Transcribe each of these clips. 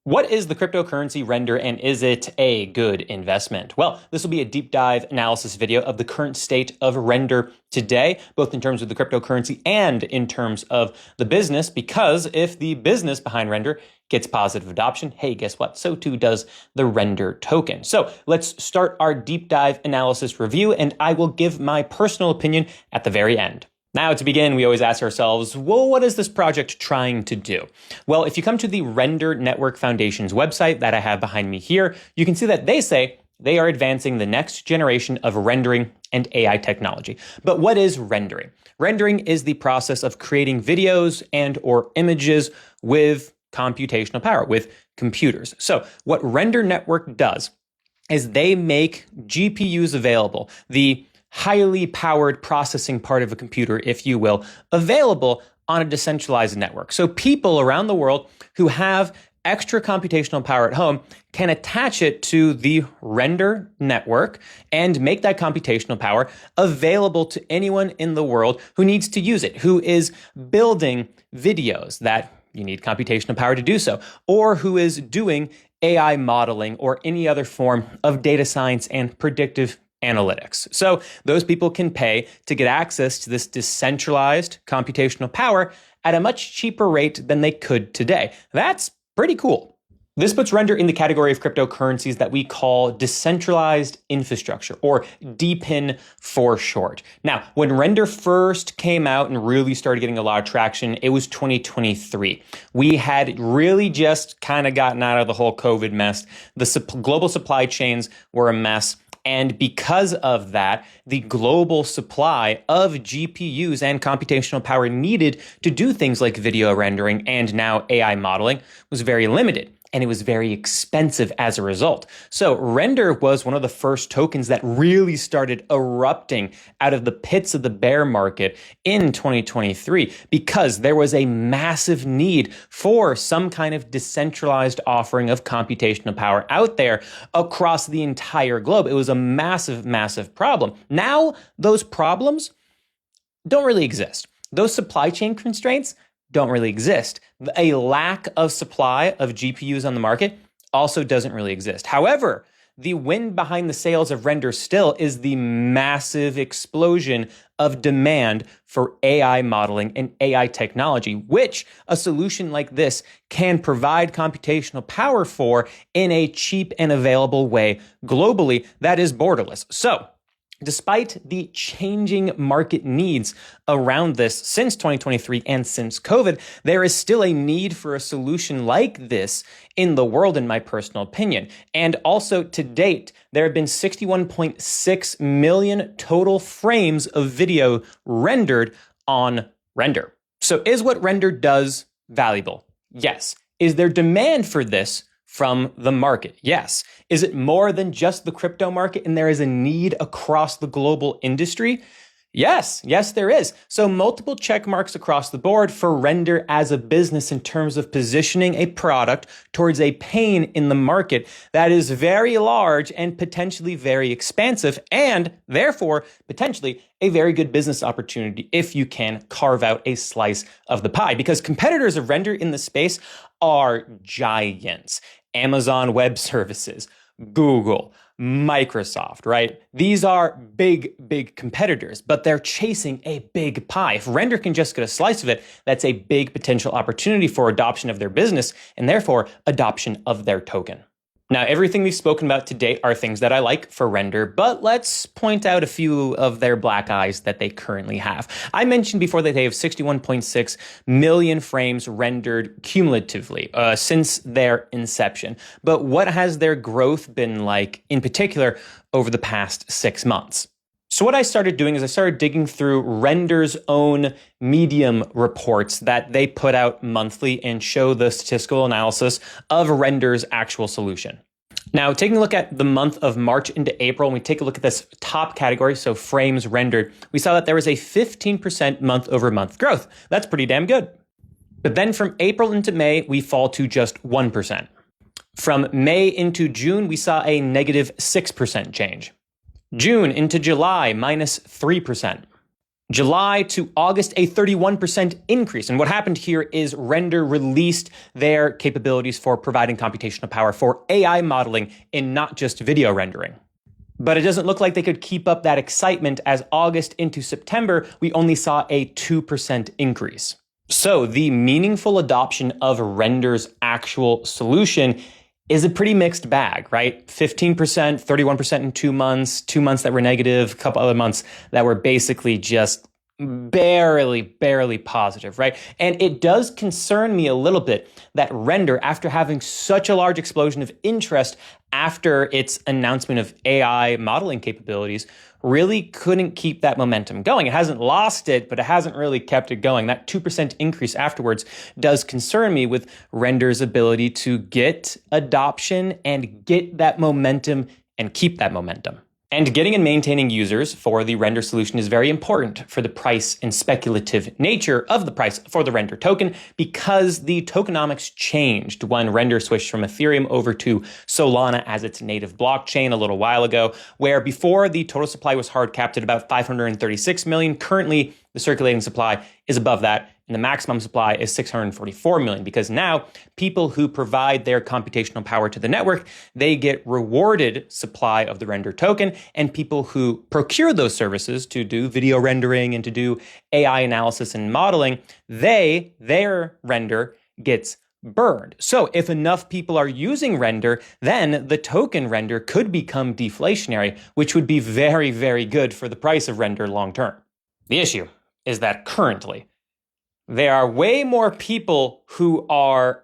What is the cryptocurrency Render and is it a good investment? Well, this will be a deep dive analysis video of the current state of Render today, both in terms of the cryptocurrency and in terms of the business, because if the business behind Render gets positive adoption, hey, guess what? So too does the Render token. So let's start our deep dive analysis review, and I will give my personal opinion at the very end. Now, to begin, we always ask ourselves, well, what is this project trying to do? Well, if you come to the Render Network Foundation's website that I have behind me here, you can see that they say they are advancing the next generation of rendering and AI technology. But what is rendering? Rendering is the process of creating videos and or images with computational power, with computers. So what Render Network does is they make GPUs available, the highly powered processing part of a computer, if you will, available on a decentralized network. So people around the world who have extra computational power at home can attach it to the Render network and make that computational power available to anyone in the world who needs to use it, who is building videos that you need computational power to do so, or who is doing AI modeling or any other form of data science and predictive analytics. So those people can pay to get access to this decentralized computational power at a much cheaper rate than they could today. That's pretty cool. This puts Render in the category of cryptocurrencies that we call decentralized infrastructure, or DePIN for short. Now, when Render first came out and really started getting a lot of traction, it was 2023. We had really just kind of gotten out of the whole COVID mess. The global supply chains were a mess. And because of that, the global supply of GPUs and computational power needed to do things like video rendering and now AI modeling was very limited. And it was very expensive as a result. So Render was one of the first tokens that really started erupting out of the pits of the bear market in 2023 because there was a massive need for some kind of decentralized offering of computational power out there across the entire globe. It was a massive, massive problem. Now, those problems don't really exist. Those supply chain constraints don't really exist. A lack of supply of GPUs on the market also doesn't really exist. However, the wind behind the sails of Render still is the massive explosion of demand for AI modeling and AI technology, which a solution like this can provide computational power for in a cheap and available way globally that is borderless. So, despite the changing market needs around this since 2023 and since COVID, there is still a need for a solution like this in the world, in my personal opinion. And also to date, there have been 61.6 million total frames of video rendered on Render. So is what Render does valuable? Yes. Is there demand for this from the market? Yes. Is it more than just the crypto market and there is a need across the global industry? Yes. Yes, there is. So multiple check marks across the board for Render as a business in terms of positioning a product towards a pain in the market that is very large and potentially very expansive, and therefore potentially a very good business opportunity if you can carve out a slice of the pie, because competitors of Render in the space are giants. Amazon Web Services, Google, Microsoft, right? These are big, big competitors, but they're chasing a big pie. If Render can just get a slice of it, that's a big potential opportunity for adoption of their business and therefore adoption of their token. Now, everything we've spoken about to date are things that I like for Render, but let's point out a few of their black eyes that they currently have. I mentioned before that they have 61.6 million frames rendered cumulatively since their inception. But what has their growth been like, in particular, over the past 6 months? So what I started doing is I started digging through Render's own Medium reports that they put out monthly and show the statistical analysis of Render's actual solution. Now, taking a look at the month of March into April, and we take a look at this top category, so frames rendered, we saw that there was a 15% month-over-month growth. That's pretty damn good. But then from April into May, we fall to just 1%. From May into June, we saw a negative 6% change. June into July, minus 3%. July to August, a 31% increase. And what happened here is Render released their capabilities for providing computational power for AI modeling in not just video rendering. But it doesn't look like they could keep up that excitement, as August into September, we only saw a 2% increase. So the meaningful adoption of Render's actual solution is a pretty mixed bag, right? 15%, 31% in 2 months, 2 months that were negative, a couple other months that were basically just barely positive, right? And it does concern me a little bit that Render, after having such a large explosion of interest after its announcement of AI modeling capabilities, really couldn't keep that momentum going. It hasn't lost it, but it hasn't really kept it going. That 2% increase afterwards does concern me with Render's ability to get adoption and get that momentum and keep that momentum. And getting and maintaining users for the Render solution is very important for the price and speculative nature of the price for the Render token, because the tokenomics changed when Render switched from Ethereum over to Solana as its native blockchain a little while ago, where before the total supply was hard capped at about 536 million. Currently, the circulating supply is above that, and the maximum supply is 644 million, because now people who provide their computational power to the network, they get rewarded supply of the Render token, and people who procure those services to do video rendering and to do AI analysis and modeling, their Render gets burned. So if enough people are using Render, then the token Render could become deflationary, which would be very good for the price of Render long term. The issue is that currently there are way more people who are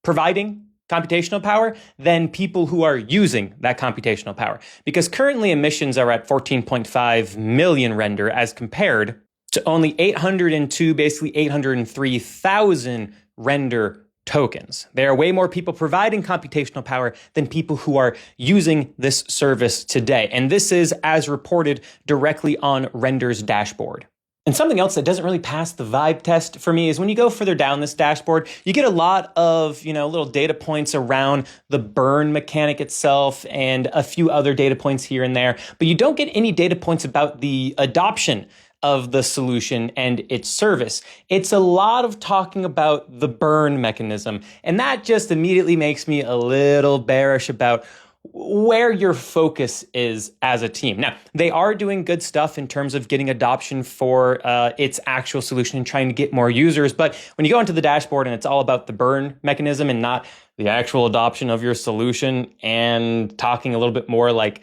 providing computational power than people who are using that computational power. Because currently emissions are at 14.5 million Render as compared to only 802, basically 803,000 Render tokens. There are way more people providing computational power than people who are using this service today. And this is as reported directly on Render's dashboard. And something else that doesn't really pass the vibe test for me is when you go further down this dashboard, you get a lot of, little data points around the burn mechanic itself and a few other data points here and there, but you don't get any data points about the adoption of the solution and its service. It's a lot of talking about the burn mechanism, and that just immediately makes me a little bearish about where your focus is as a team. Now, they are doing good stuff in terms of getting adoption for its actual solution and trying to get more users. But when you go into the dashboard and it's all about the burn mechanism and not the actual adoption of your solution, and talking a little bit more like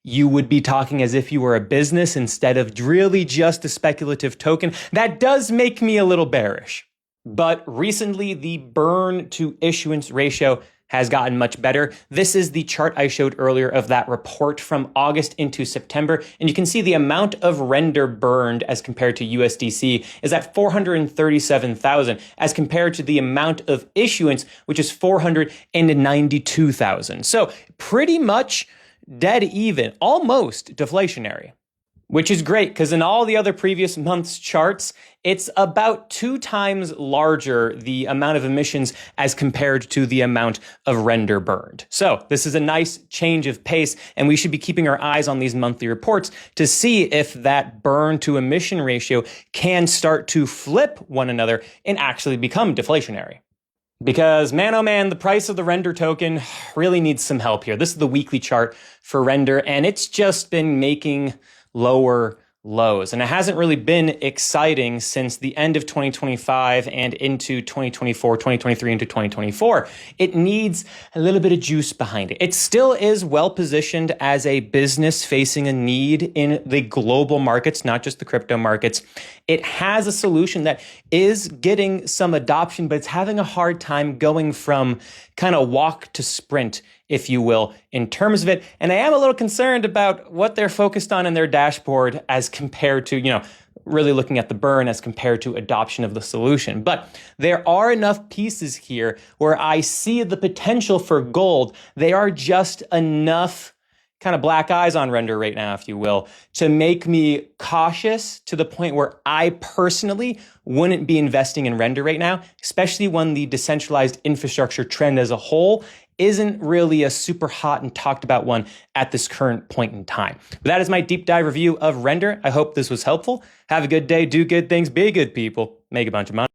you would be talking as if you were a business instead of really just a speculative token, that does make me a little bearish. But recently, the burn to issuance ratio has gotten much better. This is the chart I showed earlier of that report from August into September. And you can see the amount of Render burned as compared to USDC is at 437,000 as compared to the amount of issuance, which is 492,000. So pretty much dead even, almost deflationary. Which is great, because in all the other previous months' charts, it's about 2 times larger the amount of emissions as compared to the amount of Render burned. So this is a nice change of pace, and we should be keeping our eyes on these monthly reports to see if that burn to emission ratio can start to flip one another and actually become deflationary. Because man, oh man, the price of the Render token really needs some help here. This is the weekly chart for Render, and it's just been making lower lows. And it hasn't really been exciting since the end of 2025 and into 2024, 2023 into 2024. It needs a little bit of juice behind it. It still is well positioned as a business facing a need in the global markets, not just the crypto markets. It has a solution that is getting some adoption, but it's having a hard time going from kind of walk to sprint, if you will, in terms of it. And I am a little concerned about what they're focused on in their dashboard as compared to, really looking at the burn as compared to adoption of the solution. But there are enough pieces here where I see the potential for gold. They are just enough kind of black eyes on Render right now, if you will, to make me cautious to the point where I personally wouldn't be investing in Render right now, especially when the decentralized infrastructure trend as a whole isn't really a super hot and talked about one at this current point in time. But that is my deep dive review of Render. I hope this was helpful. Have a good day, do good things, be good people, make a bunch of money.